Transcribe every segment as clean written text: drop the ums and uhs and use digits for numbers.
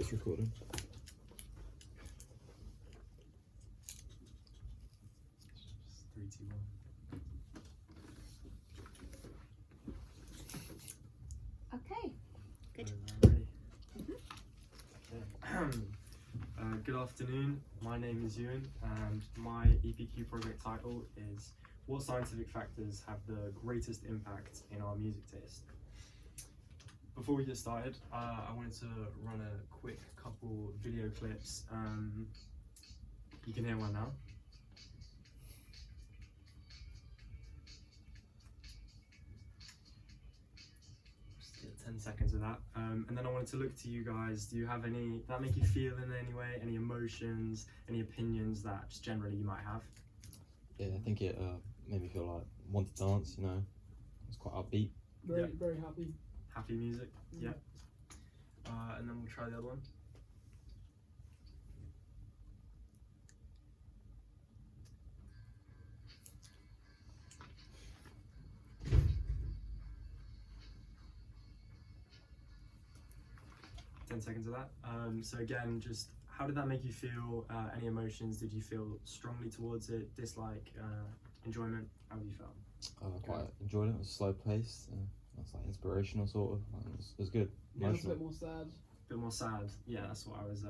it's recording. Three, two, one. Okay, good. Ready? Okay. Good afternoon, my name is Euan and my EPQ project title is What Scientific Factors Have the Greatest Impact in Our Music Taste? Before we get started, I wanted to run a quick couple video clips. You can hear one now. Just get 10 seconds of that. And then I wanted to look to you guys. Do you have any, did that make you feel in any way? Any emotions, any opinions that just generally you might have? Yeah, I think it made me feel like want to dance. You know, it's quite upbeat. Very happy. Happy music, yeah. And then we'll try the other one. Ten seconds of that. So again, just how did that make you feel? Any emotions? Did you feel strongly towards it? Dislike? Enjoyment? How have you felt? Quite enjoyed it. It was slow paced. It's like inspirational sort of. It was good. Yeah, it's a Emotional. bit more sad. Bit more sad. Yeah, that's what I was.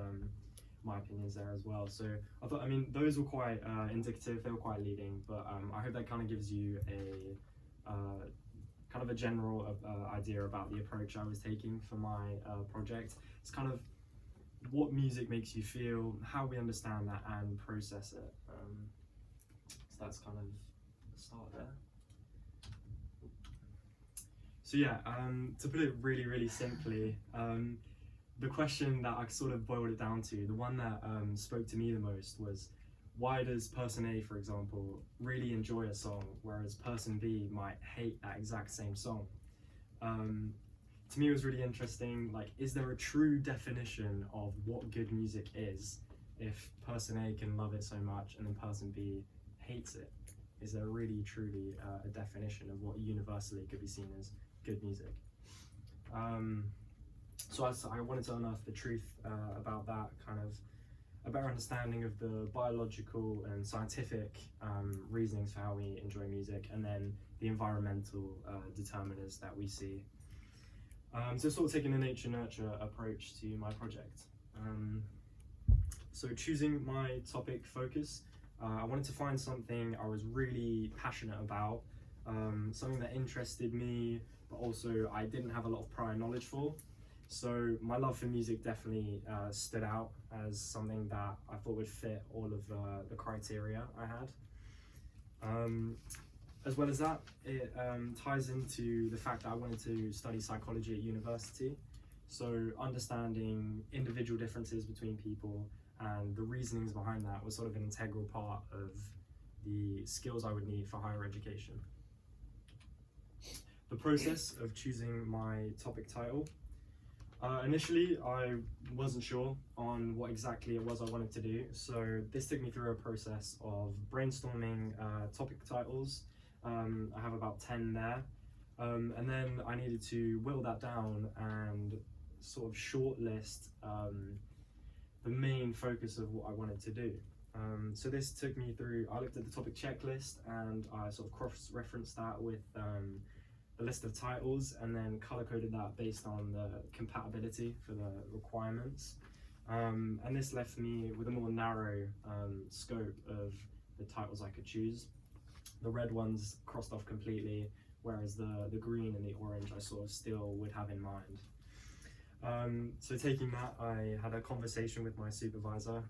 My opinions there as well. So I thought, I mean, those were quite indicative. They were quite leading, but I hope that kind of gives you a kind of a general idea about the approach I was taking for my project. It's kind of what music makes you feel, how we understand that and process it. So that's kind of the start there. So yeah, to put it really, really simply, the question that I sort of boiled it down to, the one that spoke to me the most was, why does person A, for example, really enjoy a song, whereas person B might hate that exact same song? To me, it was really interesting, like, is there a true definition of what good music is if person A can love it so much and then person B hates it? Is there really, truly a definition of what universally could be seen as good music? So I wanted to unearth the truth about that, kind of a better understanding of the biological and scientific reasonings for how we enjoy music, and then the environmental determinants that we see. So sort of taking a nature-nurture approach to my project. So choosing my topic focus, I wanted to find something I was really passionate about, something that interested me, but also I didn't have a lot of prior knowledge for. So my love for music definitely stood out as something that I thought would fit all of the criteria I had. As well as that, it ties into the fact that I wanted to study psychology at university. So understanding individual differences between people and the reasonings behind that was sort of an integral part of the skills I would need for higher education. The process of choosing my topic title. Initially, I wasn't sure on what exactly it was I wanted to do, so this took me through a process of brainstorming topic titles. I have about 10 there, and then I needed to whittle that down and sort of shortlist the main focus of what I wanted to do. So this took me through, I looked at the topic checklist and I sort of cross-referenced that with the list of titles, and then color-coded that based on the compatibility for the requirements. And this left me with a more narrow scope of the titles I could choose. The red ones crossed off completely, whereas the green and the orange I sort of still would have in mind. So taking that, I had a conversation with my supervisor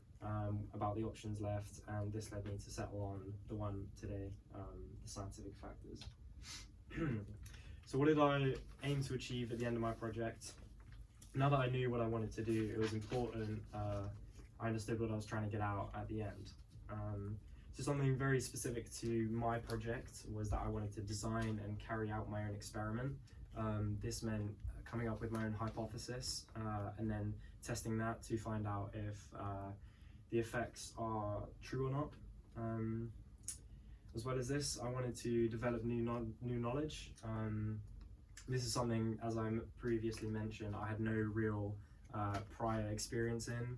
about the options left, and this led me to settle on the one today, the scientific factors. So what did I aim to achieve at the end of my project? Now that I knew what I wanted to do, it was important I understood what I was trying to get out at the end. So something very specific to my project was that I wanted to design and carry out my own experiment. This meant coming up with my own hypothesis and then testing that to find out if the effects are true or not. As well as this, I wanted to develop new knowledge. This is something, as I previously mentioned, I had no real prior experience in.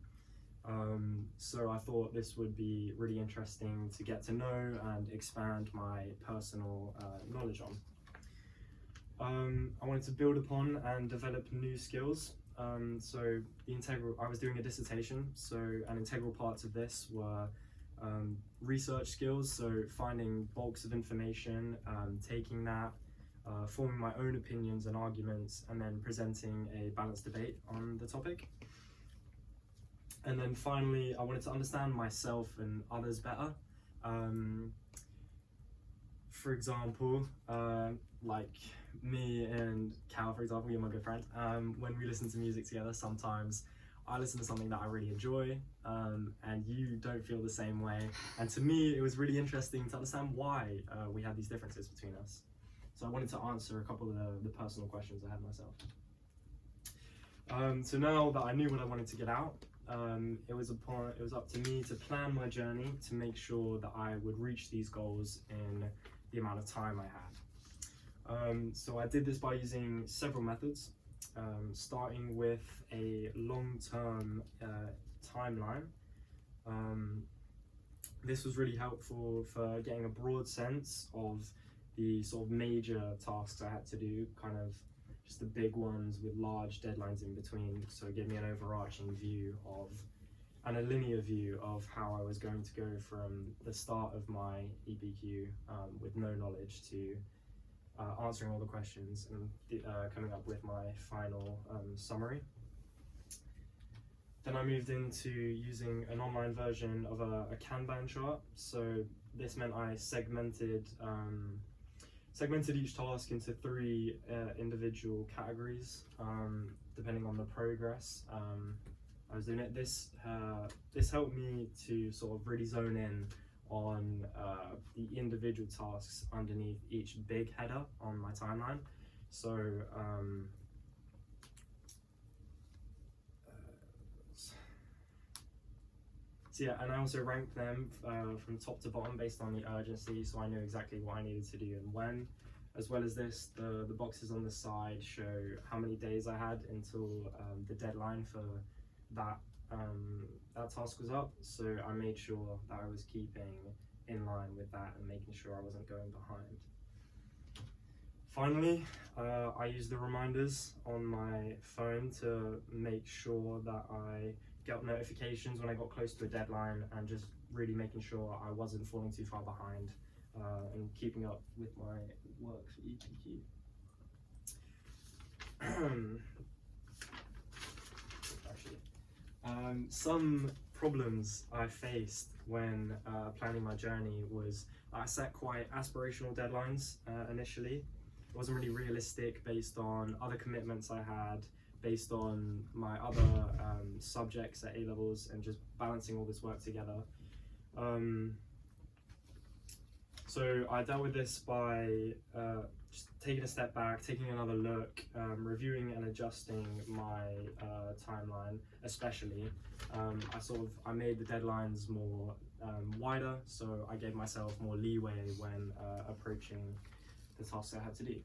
So I thought this would be really interesting to get to know and expand my personal knowledge on. I wanted to build upon and develop new skills. So I was doing a dissertation, so an integral parts of this were research skills, so finding bulks of information, taking that, forming my own opinions and arguments, and then presenting a balanced debate on the topic. And then finally, I wanted to understand myself and others better. For example, like me and Cal, for example, you're my good friend, when we listen to music together, sometimes I listen to something that I really enjoy, and you don't feel the same way. And to me, it was really interesting to understand why we had these differences between us. So I wanted to answer a couple of the personal questions I had myself. So now that I knew what I wanted to get out, it was up to me to plan my journey to make sure that I would reach these goals in the amount of time I had. So I did this by using several methods, starting with a long-term timeline. This was really helpful for getting a broad sense of the sort of major tasks I had to do, kind of just the big ones with large deadlines in between. So it gave me an overarching view of, and a linear view of how I was going to go from the start of my EPQ with no knowledge to answering all the questions and coming up with my final summary. Then I moved into using an online version of a Kanban chart. So this meant I segmented each task into 3 individual categories, depending on the progress I was doing it. This helped me to sort of really zone in on the individual tasks underneath each big header on my timeline. So yeah, and I also ranked them from top to bottom based on the urgency, so I knew exactly what I needed to do and when. As well as this, the boxes on the side show how many days I had until the deadline for that task was up. So I made sure that I was keeping in line with that and making sure I wasn't going behind. Finally, I used the reminders on my phone to make sure that I get notifications when I got close to a deadline, and just really making sure I wasn't falling too far behind and keeping up with my work for EPQ. Some problems I faced when planning my journey was I set quite aspirational deadlines initially. It wasn't really realistic based on other commitments I had, based on my other subjects at A-levels, and just balancing all this work together. So I dealt with this by just taking a step back, taking another look, reviewing and adjusting my timeline. Especially, I made the deadlines more wider, so I gave myself more leeway when approaching the tasks I had to do.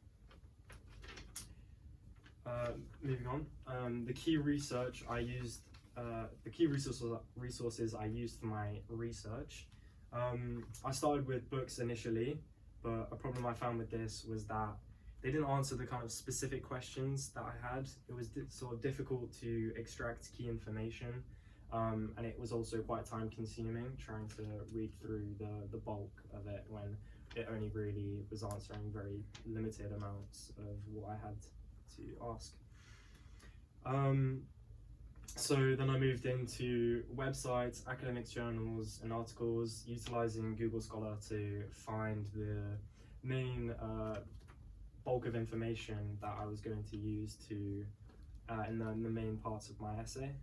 Moving on, the key resources I used for my research. I started with books initially, but a problem I found with this was that they didn't answer the kind of specific questions that I had. It was sort of difficult to extract key information, and it was also quite time consuming trying to read through the bulk of it when it only really was answering very limited amounts of what I had to ask. So then I moved into websites, academic journals and articles, utilizing Google Scholar to find the main bulk of information that I was going to use to in the main parts of my essay.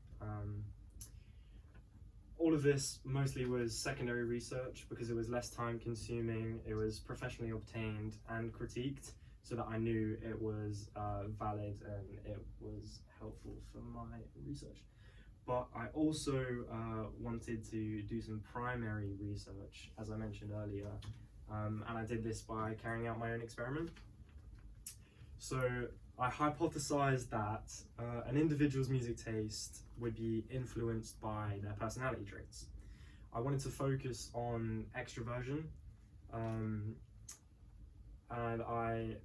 All of this mostly was secondary research because it was less time consuming, it was professionally obtained and critiqued, so that I knew it was valid and it was helpful for my research. But I also wanted to do some primary research, as I mentioned earlier, and I did this by carrying out my own experiment. So I hypothesized that an individual's music taste would be influenced by their personality traits. I wanted to focus on extroversion, and I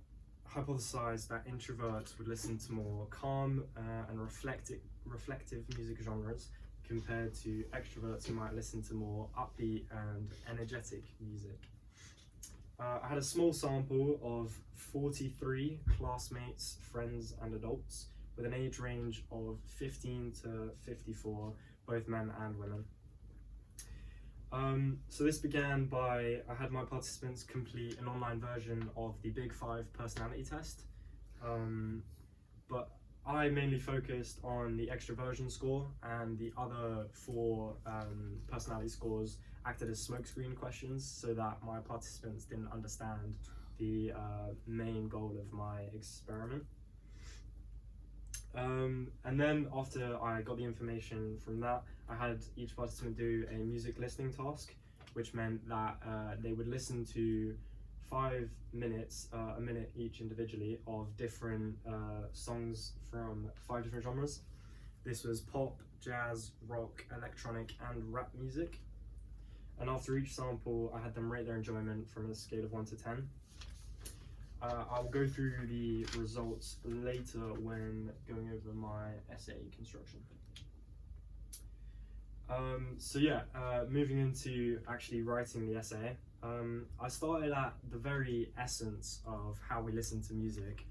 hypothesized that introverts would listen to more calm and reflective music genres compared to extroverts who might listen to more upbeat and energetic music. I had a small sample of 43 classmates, friends and adults with an age range of 15 to 54, both men and women. So this began by, I had my participants complete an online version of the Big Five personality test, but I mainly focused on the extroversion score, and the other four personality scores acted as smokescreen questions so that my participants didn't understand the main goal of my experiment. And then after I got the information from that, I had each participant do a music listening task, which meant that they would listen to 5 minutes, a minute each individually, of different songs from 5 different genres. This was pop, jazz, rock, electronic, and rap music. And after each sample, I had them rate their enjoyment from a scale of 1 to 10. I'll go through the results later when going over my essay construction. Moving into actually writing the essay, I started at the very essence of how we listen to music,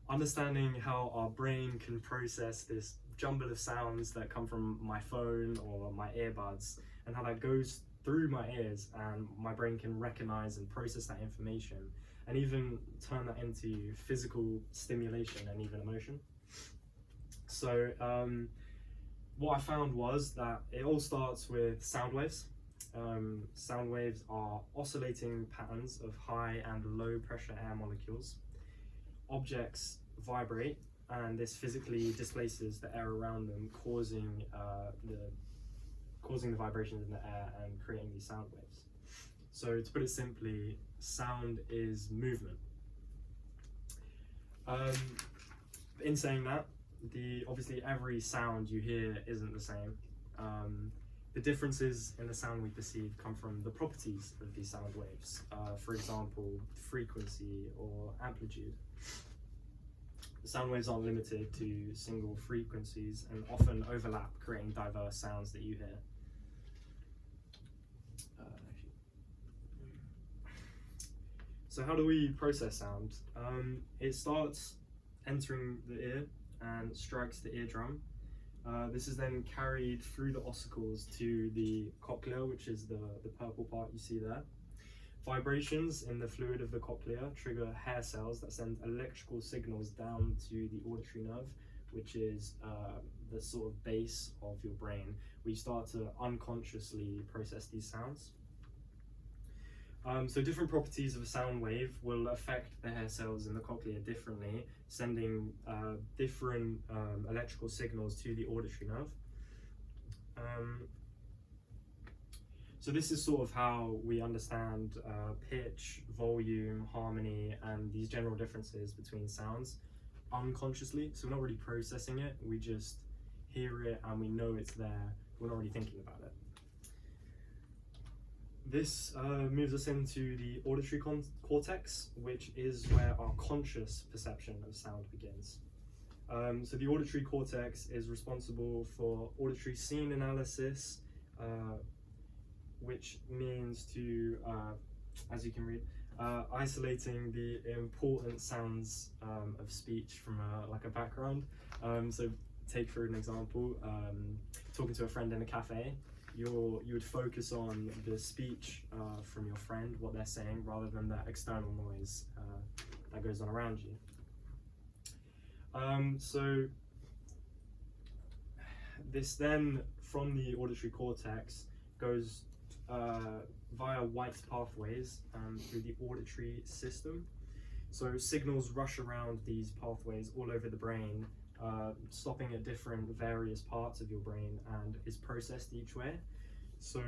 understanding how our brain can process this jumble of sounds that come from my phone or my earbuds, and how that goes through my ears and my brain can recognize and process that information and even turn that into physical stimulation and even emotion. So what I found was that it all starts with sound waves. Sound waves are oscillating patterns of high and low pressure air molecules. Objects vibrate, and this physically displaces the air around them, causing the vibrations in the air and creating these sound waves. So to put it simply, sound is movement. In saying that, obviously every sound you hear isn't the same. The differences in the sound we perceive come from the properties of these sound waves. For example, frequency or amplitude. The sound waves aren't limited to single frequencies and often overlap, creating diverse sounds that you hear. So how do we process sound? It starts entering the ear and strikes the eardrum. This is then carried through the ossicles to the cochlea, which is the purple part you see there. Vibrations in the fluid of the cochlea trigger hair cells that send electrical signals down to the auditory nerve, which is the sort of base of your brain, where you start to unconsciously process these sounds. So different properties of a sound wave will affect the hair cells in the cochlea differently, sending different electrical signals to the auditory nerve. So this is sort of how we understand pitch, volume, harmony, and these general differences between sounds unconsciously. So we're not really processing it, we just hear it and we know it's there, we're not really thinking about it. This moves us into the auditory cortex, which is where our conscious perception of sound begins. So the auditory cortex is responsible for auditory scene analysis, which means to, as you can read, isolating the important sounds of speech from like a background. So take for an example, talking to a friend in a cafe, you would focus on the speech from your friend, what they're saying, rather than that external noise that goes on around you. So this then, from the auditory cortex, goes via white pathways through the auditory system. So signals rush around these pathways all over the brain, stopping at different various parts of your brain, and is processed each way. So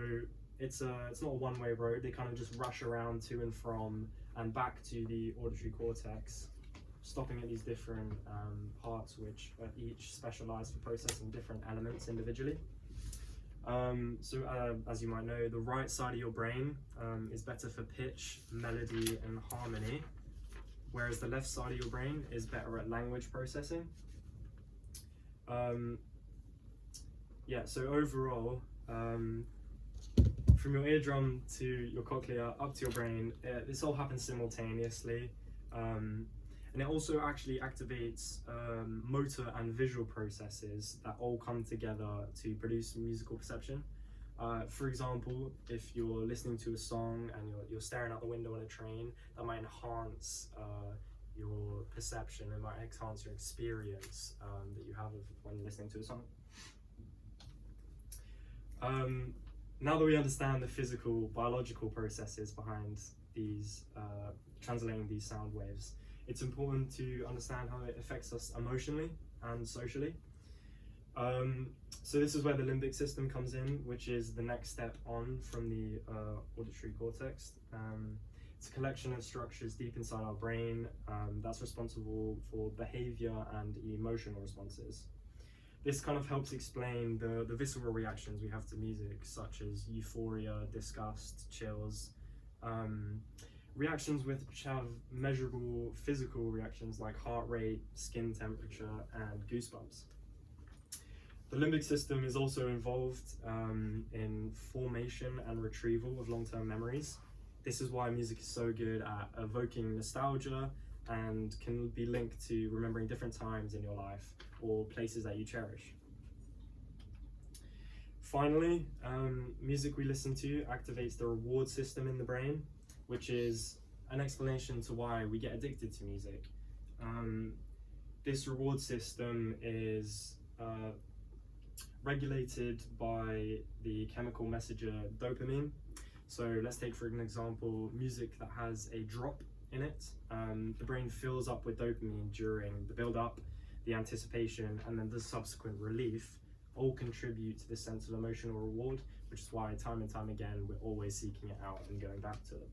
it's not a one-way road. They kind of just rush around to and from and back to the auditory cortex. stopping at these different parts which are each specialized for processing different elements individually. As you might know, the right side of your brain is better for pitch, melody, and harmony, whereas the left side of your brain is better at language processing. So overall, from your eardrum to your cochlea up to your brain, this all happens simultaneously. And it also actually activates motor and visual processes that all come together to produce musical perception. For example, if you're listening to a song and you're staring out the window on a train, that might enhance your perception, it might enhance your experience that you have when listening to a song. Now that we understand the physical, biological processes behind these, translating these sound waves, it's important to understand how it affects us emotionally and socially. So this is where the limbic system comes in, which is the next step on from the auditory cortex. It's a collection of structures deep inside our brain that's responsible for behavior and emotional responses. This kind of helps explain the visceral reactions we have to music, such as euphoria, disgust, chills. Reactions which have measurable physical reactions like heart rate, skin temperature, and goosebumps. The limbic system is also involved in formation and retrieval of long-term memories. This is why music is so good at evoking nostalgia and can be linked to remembering different times in your life or places that you cherish. Finally, music we listen to activates the reward system in the brain, which is an explanation to why we get addicted to music. This reward system is regulated by the chemical messenger dopamine. So let's take for an example, music that has a drop in it. The brain fills up with dopamine during the build-up, the anticipation, and then the subsequent relief all contribute to the sense of emotional reward, which is why time and time again we're always seeking it out and going back to it.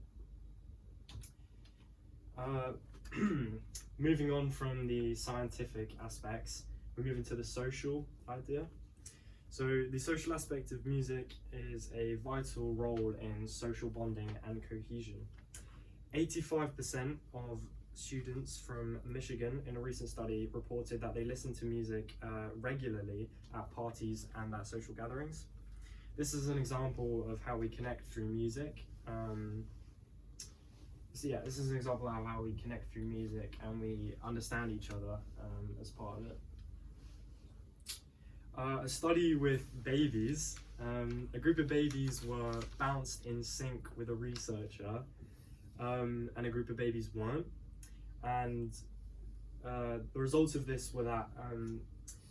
Moving on from the scientific aspects, we move into the social idea. So the social aspect of music is a vital role in social bonding and cohesion. 85% of students from Michigan in a recent study reported that they listen to music regularly at parties and at social gatherings. This is an example of how we connect through music. This is an example of how we connect through music and we understand each other as part of it. A study with babies, a group of babies were bounced in sync with a researcher, and a group of babies weren't. And the results of this were that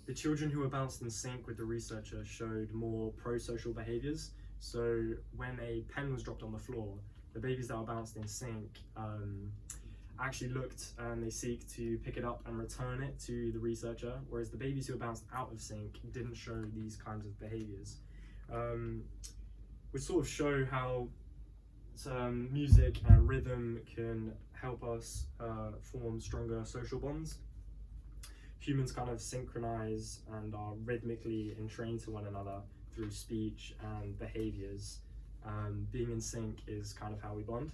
the children who were bounced in sync with the researcher showed more pro-social behaviors. So when a pen was dropped on the floor, the babies that were bounced in sync actually looked and they seek to pick it up and return it to the researcher, whereas the babies who were bounced out of sync didn't show these kinds of behaviors, which sort of show how music and rhythm can help us form stronger social bonds. Humans kind of synchronize and are rhythmically entrained to one another through speech and behaviors. Being in sync is kind of how we bond.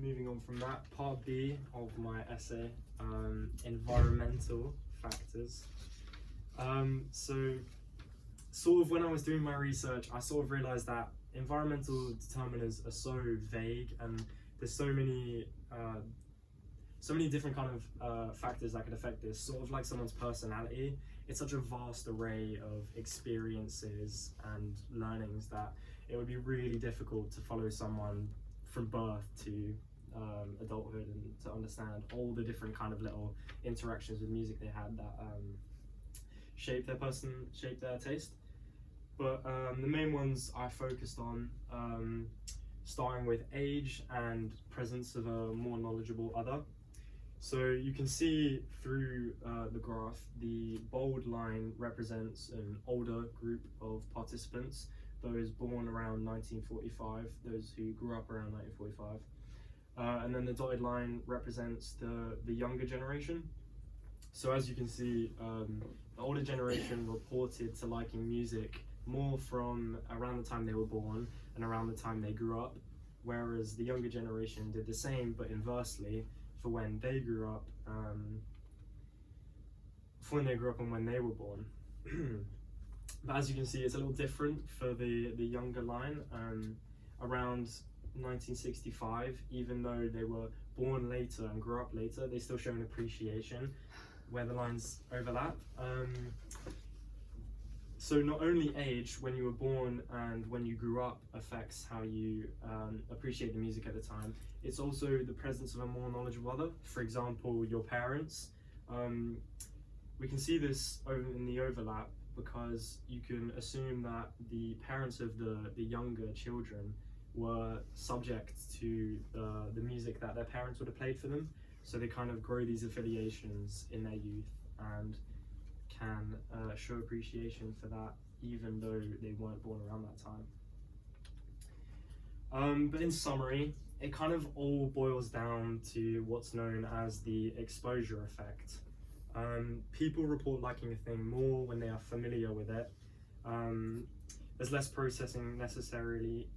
Moving on from that, part B of my essay, environmental factors. So sort of when I was doing my research, I sort of realized that environmental determinants are so vague and there's so many different kind of factors that could affect this, sort of like someone's personality. It's such a vast array of experiences and learnings that it would be really difficult to follow someone from birth to adulthood and to understand all the different kind of little interactions with music they had that shape their taste. But the main ones I focused on, starting with age and presence of a more knowledgeable other. So you can see through the graph, the bold line represents an older group of participants. those born around 1945, those who grew up around 1945. And then the dotted line represents the younger generation. So as you can see, the older generation reported to liking music more from around the time they were born and around the time they grew up, whereas the younger generation did the same but inversely for when they grew up, and when they were born. But as you can see, it's a little different for the younger line. Around 1965, even though they were born later and grew up later, they still show an appreciation where the lines overlap. So not only age, when you were born and when you grew up, affects how you appreciate the music at the time, it's also the presence of a more knowledgeable other, for example, your parents. We can see this in the overlap because you can assume that the parents of the younger children were subject to the music that their parents would have played for them, so they kind of grow these affiliations in their youth and can show appreciation for that even though they weren't born around that time. But in summary, it kind of all boils down to what's known as the exposure effect. People report liking a thing more when they are familiar with it. There's less processing necessary,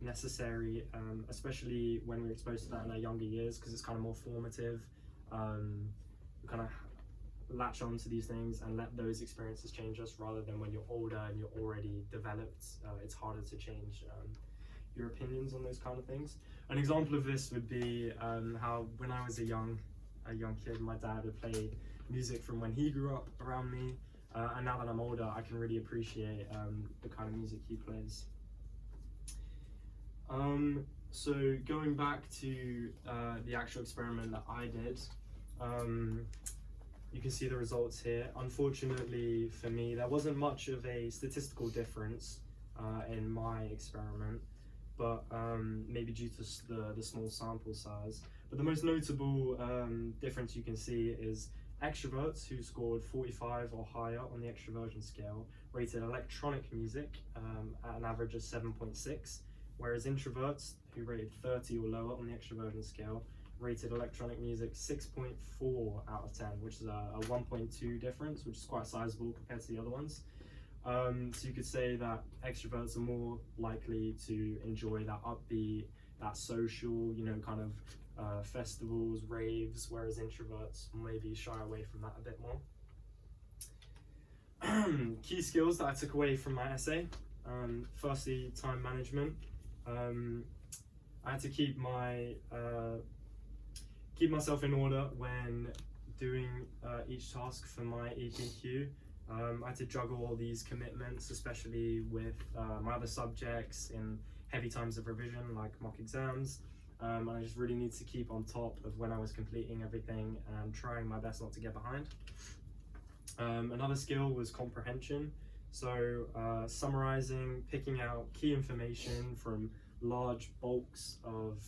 especially when we're exposed to that in our younger years, because it's kind of more formative. We kind of latch on to these things and let those experiences change us, rather than when you're older and you're already developed. It's harder to change your opinions on those kind of things. An example of this would be how when I was a young kid, my dad would play music from when he grew up around me, and now that I'm older, I can really appreciate the kind of music he plays. So going back to the actual experiment that I did, you can see the results here. Unfortunately for me, there wasn't much of a statistical difference in my experiment, but maybe due to the small sample size. But the most notable difference you can see is extroverts who scored 45 or higher on the extroversion scale rated electronic music at an average of 7.6, whereas introverts who rated 30 or lower on the extroversion scale rated electronic music 6.4 out of 10, which is a 1.2 difference, which is quite sizable compared to the other ones. So you could say that extroverts are more likely to enjoy that upbeat, that social, kind of festivals, raves, whereas introverts maybe shy away from that a bit more. Key skills that I took away from my essay. Firstly, time management. I had to keep myself in order when doing each task for my EPQ. I had to juggle all these commitments, especially with my other subjects in heavy times of revision, like mock exams. And I just really need to keep on top of when I was completing everything and trying my best not to get behind. Another skill was comprehension. So summarizing, picking out key information from large bulks of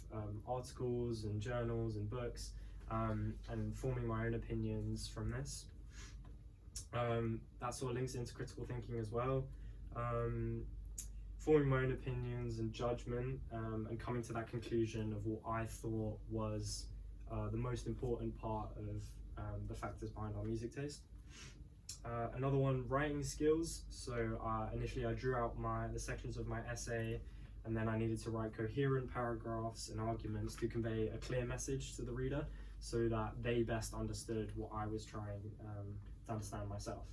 articles and journals and books, and forming my own opinions from this. That sort of links into critical thinking as well. Forming my own opinions and judgment, and coming to that conclusion of what I thought was the most important part of the factors behind our music taste. Another one, writing skills. So initially I drew out the sections of my essay, and then I needed to write coherent paragraphs and arguments to convey a clear message to the reader so that they best understood what I was trying to understand myself.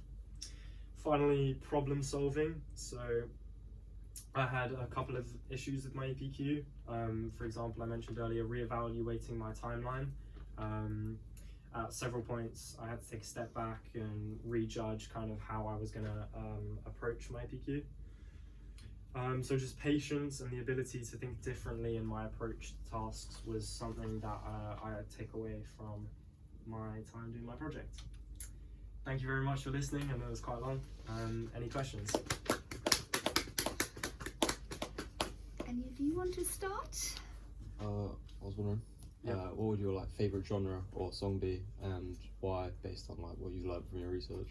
Finally, problem solving. So I had a couple of issues with my EPQ. For example, I mentioned earlier reevaluating my timeline. At several points, I had to take a step back and rejudge kind of how I was going to approach my EPQ. So just patience and the ability to think differently in my approach to tasks was something that I take away from my time doing my project. Thank you very much for listening. I know it was quite long. Any questions? Any of you want to start? I was wondering, what would your favourite genre or song be, and why, based on what you've learned from your research?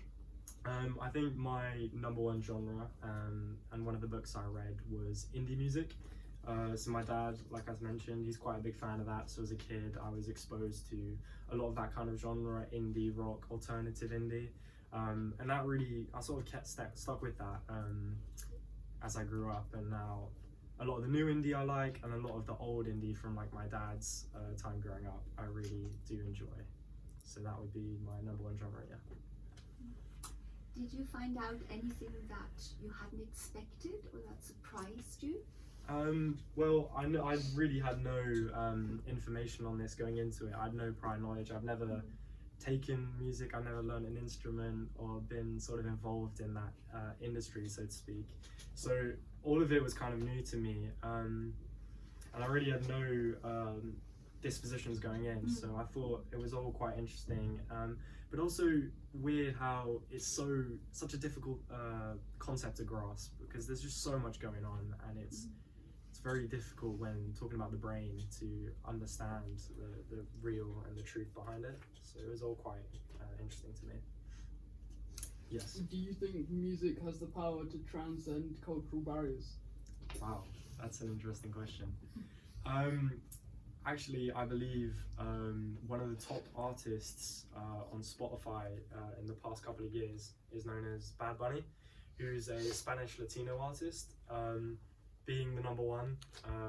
I think my number one genre and one of the books I read was indie music. So my dad, like as mentioned, he's quite a big fan of that. So as a kid, I was exposed to a lot of that kind of genre, indie rock, alternative indie. And that really, I sort of kept stuck with that as I grew up. And now a lot of the new indie I like, and a lot of the old indie from like my dad's time growing up, I really do enjoy. So that would be my number one genre, yeah. Did you find out anything that you hadn't expected or that surprised you? Well, I really had no information on this going into it. I had no prior knowledge. I've never taken music. I've never learned an instrument or been sort of involved in that industry, so to speak. So all of it was kind of new to me, and I really had no dispositions going in. So I thought it was all quite interesting, but also weird how it's such a difficult concept to grasp, because there's just so much going on, and it's very difficult when talking about the brain to understand the real and the truth behind it. So it was all quite interesting to me. Yes. Do you think music has the power to transcend cultural barriers? Wow, that's an interesting question. Actually, I believe one of the top artists on Spotify in the past couple of years is known as Bad Bunny, who's a Spanish Latino artist, being the number one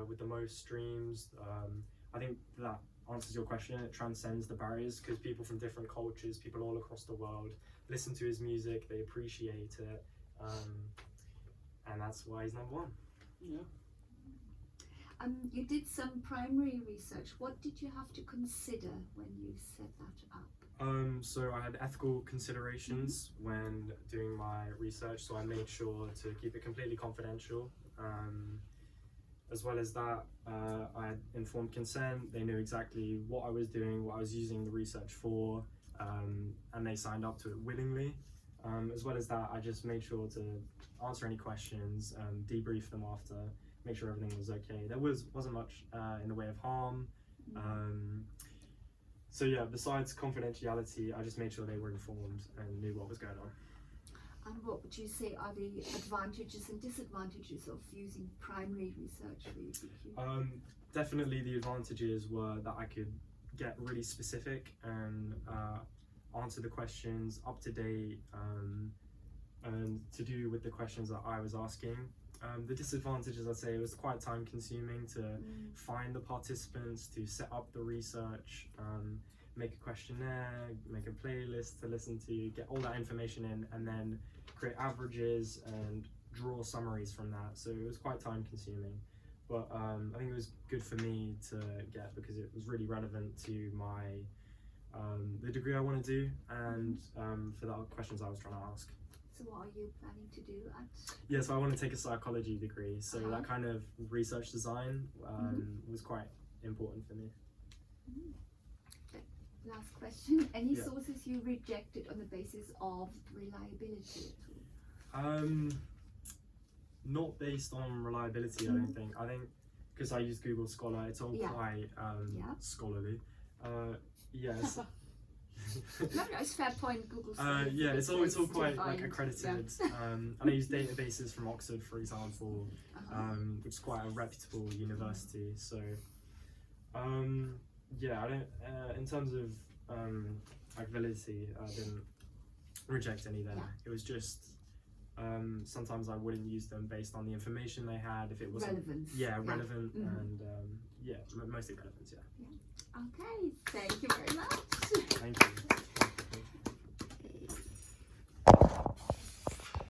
with the most streams. I think that answers your question. It transcends the barriers, because people from different cultures, people all across the world, listen to his music, they appreciate it, and that's why he's number one. Yeah. You did some primary research. What did you have to consider when you set that up? So I had ethical considerations when doing my research, so I made sure to keep it completely confidential. As well as that, I had informed consent. They knew exactly what I was doing, what I was using the research for, and they signed up to it willingly. As well as that, I just made sure to answer any questions, debrief them after, make sure everything was okay. There wasn't much in the way of harm. So yeah, besides confidentiality, I just made sure they were informed and knew what was going on. And what would you say are the advantages and disadvantages of using primary research for EPQ? Definitely the advantages were that I could get really specific and answer the questions up to date, and to do with the questions that I was asking. The disadvantages, I'd say, it was quite time consuming to find the participants, to set up the research, make a questionnaire, make a playlist to listen to, get all that information in, and then create averages and draw summaries from that. So it was quite time consuming, but I think it was good for me to get, because it was really relevant to my the degree I want to do, and for the questions I was trying to ask. So what are you planning to do at? Yeah, so I want to take a psychology degree, so that kind of research design was quite important for me. Last question. Any sources you rejected on the basis of reliability at all? Not based on reliability, I don't think. I think because I use Google Scholar, it's all quite scholarly. Yes. No, it's fair point. Google. Yeah, it's all quite like accredited. And I use databases from Oxford, for example, which is quite a reputable university. So, yeah, I don't. In terms of like validity, I didn't reject any there. It was just sometimes I wouldn't use them based on the information they had, if it wasn't relevant. relevant, and mostly relevance. Yeah. Okay, thank you.